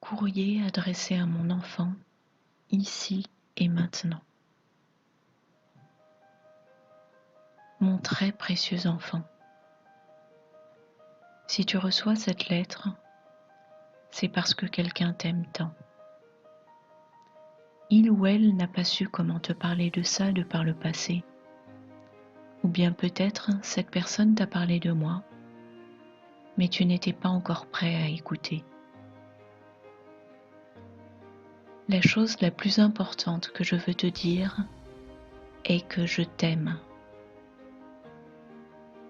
courrier adressé à mon enfant, ici et maintenant. Mon très précieux enfant, si tu reçois cette lettre, c'est parce que quelqu'un t'aime tant. Il ou elle n'a pas su comment te parler de ça de par le passé. Ou bien peut-être cette personne t'a parlé de moi, mais tu n'étais pas encore prêt à écouter. La chose la plus importante que je veux te dire est que je t'aime.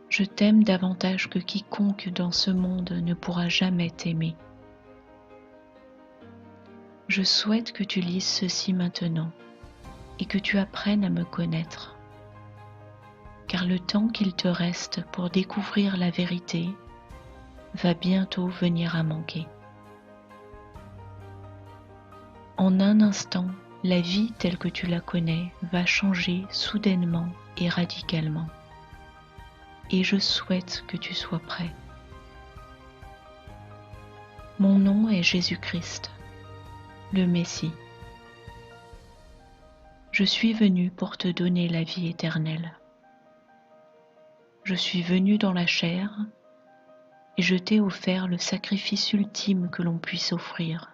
Je t'aime davantage que quiconque dans ce monde ne pourra jamais t'aimer. Je souhaite que tu lises ceci maintenant et que tu apprennes à me connaître, car le temps qu'il te reste pour découvrir la vérité va bientôt venir à manquer. En un instant, la vie telle que tu la connais va changer soudainement et radicalement. Et je souhaite que tu sois prêt. Mon nom est Jésus-Christ, le Messie. Je suis venu pour te donner la vie éternelle. Je suis venu dans la chair et je t'ai offert le sacrifice ultime que l'on puisse offrir,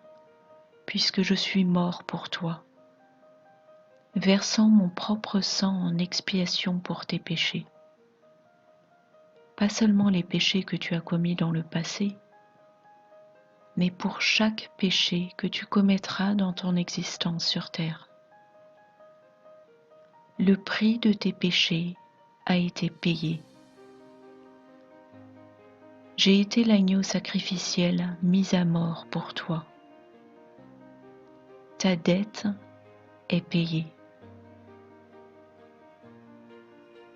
puisque je suis mort pour toi, versant mon propre sang en expiation pour tes péchés. Pas seulement les péchés que tu as commis dans le passé, mais pour chaque péché que tu commettras dans ton existence sur terre. Le prix de tes péchés a été payé. J'ai été l'agneau sacrificiel mis à mort pour toi. Ta dette est payée.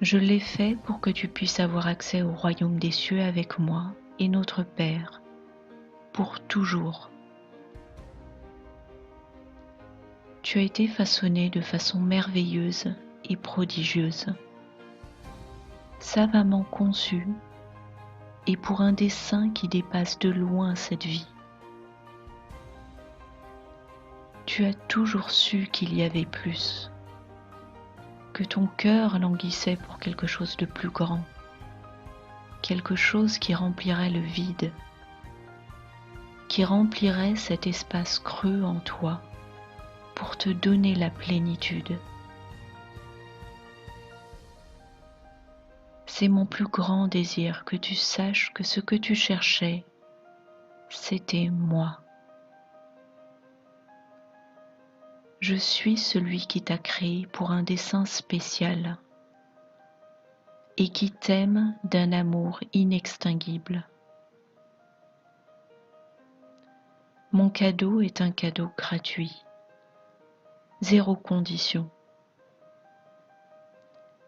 Je l'ai fait pour que tu puisses avoir accès au royaume des cieux avec moi et notre Père, pour toujours. Tu as été façonné de façon merveilleuse et prodigieuse, savamment conçu et pour un dessein qui dépasse de loin cette vie. Tu as toujours su qu'il y avait plus, que ton cœur languissait pour quelque chose de plus grand, quelque chose qui remplirait le vide, qui remplirait cet espace creux en toi pour te donner la plénitude. C'est mon plus grand désir que tu saches que ce que tu cherchais, c'était moi. Je suis celui qui t'a créé pour un dessein spécial et qui t'aime d'un amour inextinguible. Mon cadeau est un cadeau gratuit, zéro condition.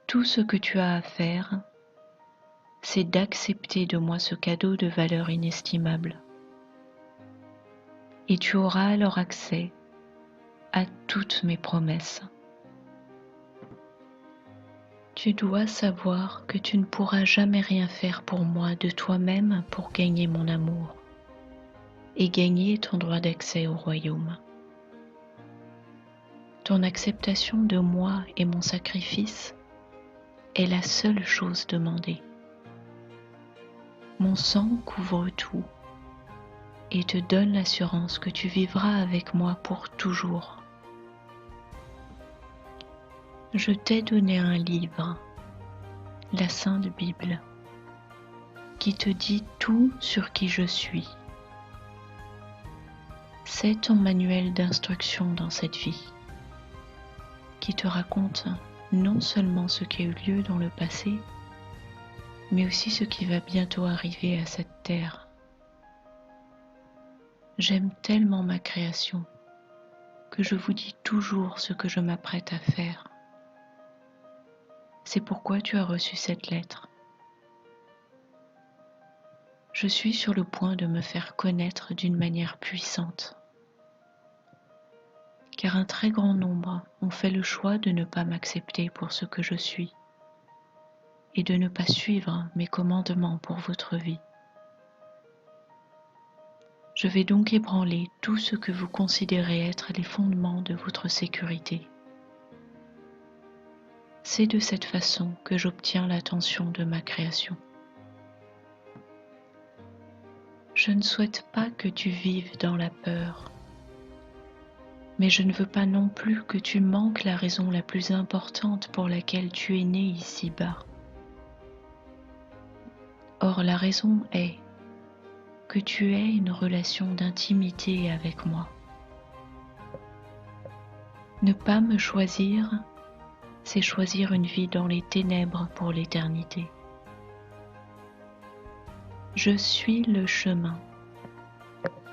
Tout ce que tu as à faire, c'est d'accepter de moi ce cadeau de valeur inestimable. Et tu auras alors accès à toutes mes promesses. Tu dois savoir que tu ne pourras jamais rien faire pour moi de toi-même pour gagner mon amour et gagner ton droit d'accès au royaume. Ton acceptation de moi et mon sacrifice est la seule chose demandée. Mon sang couvre tout et te donne l'assurance que tu vivras avec moi pour toujours. Je t'ai donné un livre, la Sainte Bible, qui te dit tout sur qui je suis. C'est ton manuel d'instruction dans cette vie, qui te raconte non seulement ce qui a eu lieu dans le passé, mais aussi ce qui va bientôt arriver à cette terre. J'aime tellement ma création que je vous dis toujours ce que je m'apprête à faire. C'est pourquoi tu as reçu cette lettre. Je suis sur le point de me faire connaître d'une manière puissante, car un très grand nombre ont fait le choix de ne pas m'accepter pour ce que je suis et de ne pas suivre mes commandements pour votre vie. Je vais donc ébranler tout ce que vous considérez être les fondements de votre sécurité. C'est de cette façon que j'obtiens l'attention de ma création. Je ne souhaite pas que tu vives dans la peur, mais je ne veux pas non plus que tu manques la raison la plus importante pour laquelle tu es né ici-bas. Or, la raison est que tu aies une relation d'intimité avec moi. Ne pas me choisir, c'est choisir une vie dans les ténèbres pour l'éternité. Je suis le chemin,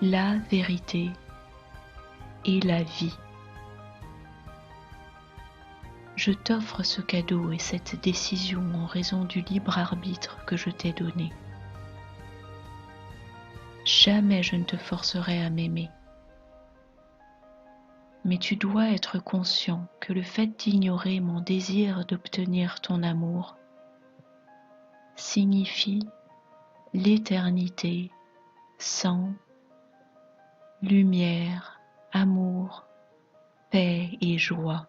la vérité et la vie. Je t'offre ce cadeau et cette décision en raison du libre arbitre que je t'ai donné. Jamais je ne te forcerai à m'aimer. Mais tu dois être conscient que le fait d'ignorer mon désir d'obtenir ton amour signifie l'éternité sans lumière, amour, paix et joie.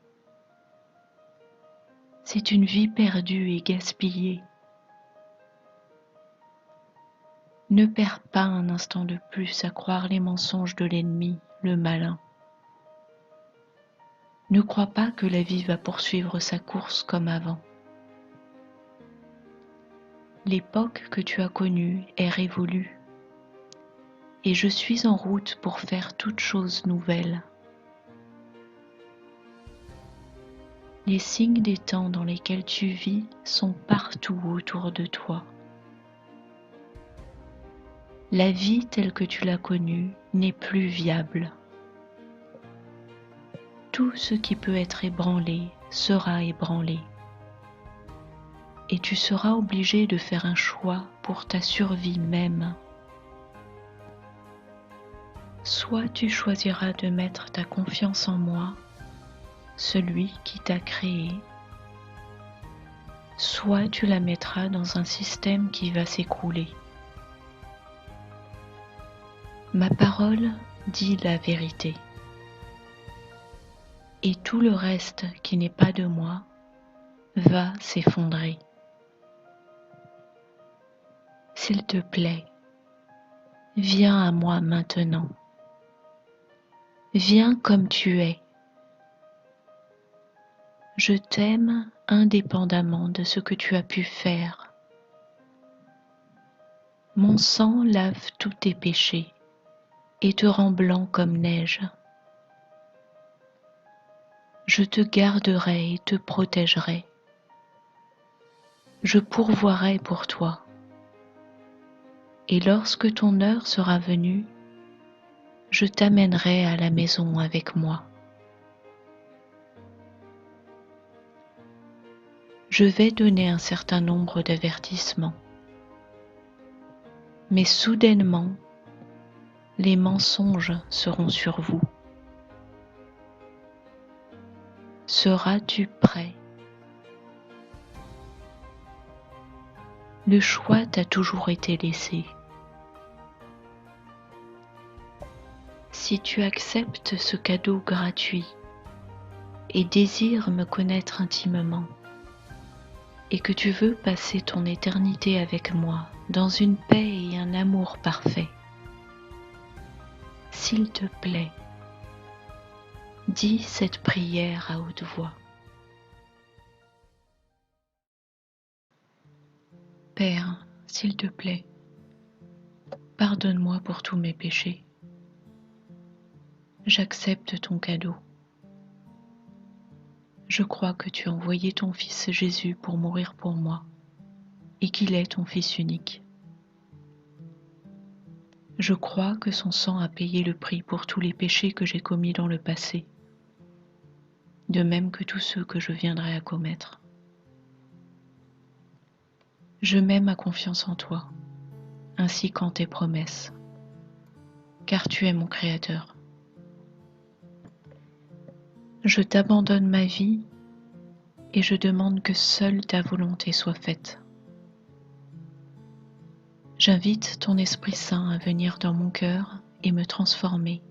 C'est une vie perdue et gaspillée. Ne perds pas un instant de plus à croire les mensonges de l'ennemi, le malin. Ne crois pas que la vie va poursuivre sa course comme avant. L'époque que tu as connue est révolue, et je suis en route pour faire toute chose nouvelle. Les signes des temps dans lesquels tu vis sont partout autour de toi. La vie telle que tu l'as connue n'est plus viable. Tout ce qui peut être ébranlé sera ébranlé. Et tu seras obligé de faire un choix pour ta survie même. Soit tu choisiras de mettre ta confiance en moi, celui qui t'a créé, soit tu la mettras dans un système qui va s'écrouler. Ma parole dit la vérité. Et tout le reste qui n'est pas de moi va s'effondrer. S'il te plaît, viens à moi maintenant. Viens comme tu es. Je t'aime indépendamment de ce que tu as pu faire. Mon sang lave tous tes péchés et te rend blanc comme neige. Je te garderai et te protégerai. Je pourvoirai pour toi. Et lorsque ton heure sera venue, je t'amènerai à la maison avec moi. Je vais donner un certain nombre d'avertissements. Mais soudainement, les mensonges seront sur vous. Seras-tu prêt? Le choix t'a toujours été laissé. Si tu acceptes ce cadeau gratuit et désires me connaître intimement, et que tu veux passer ton éternité avec moi dans une paix et un amour parfait, s'il te plaît, dis cette prière à haute voix. Père, s'il te plaît, pardonne-moi pour tous mes péchés. J'accepte ton cadeau. Je crois que tu as envoyé ton Fils Jésus pour mourir pour moi et qu'il est ton Fils unique. Je crois que son sang a payé le prix pour tous les péchés que j'ai commis dans le passé, de même que tous ceux que je viendrai à commettre. Je mets ma confiance en toi, ainsi qu'en tes promesses, car tu es mon Créateur. Je t'abandonne ma vie et je demande que seule ta volonté soit faite. J'invite ton Esprit Saint à venir dans mon cœur et me transformer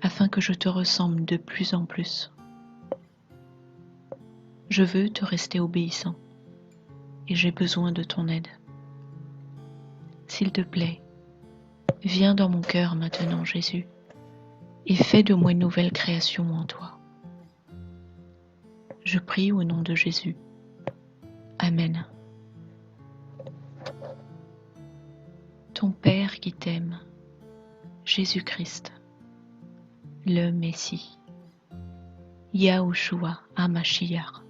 afin que je te ressemble de plus en plus. Je veux te rester obéissant et j'ai besoin de ton aide. S'il te plaît, viens dans mon cœur maintenant, Jésus, et fais de moi une nouvelle création en toi. Je prie au nom de Jésus. Amen. Ton Père qui t'aime, Jésus-Christ, le Messie, Yahushua HaMashiach,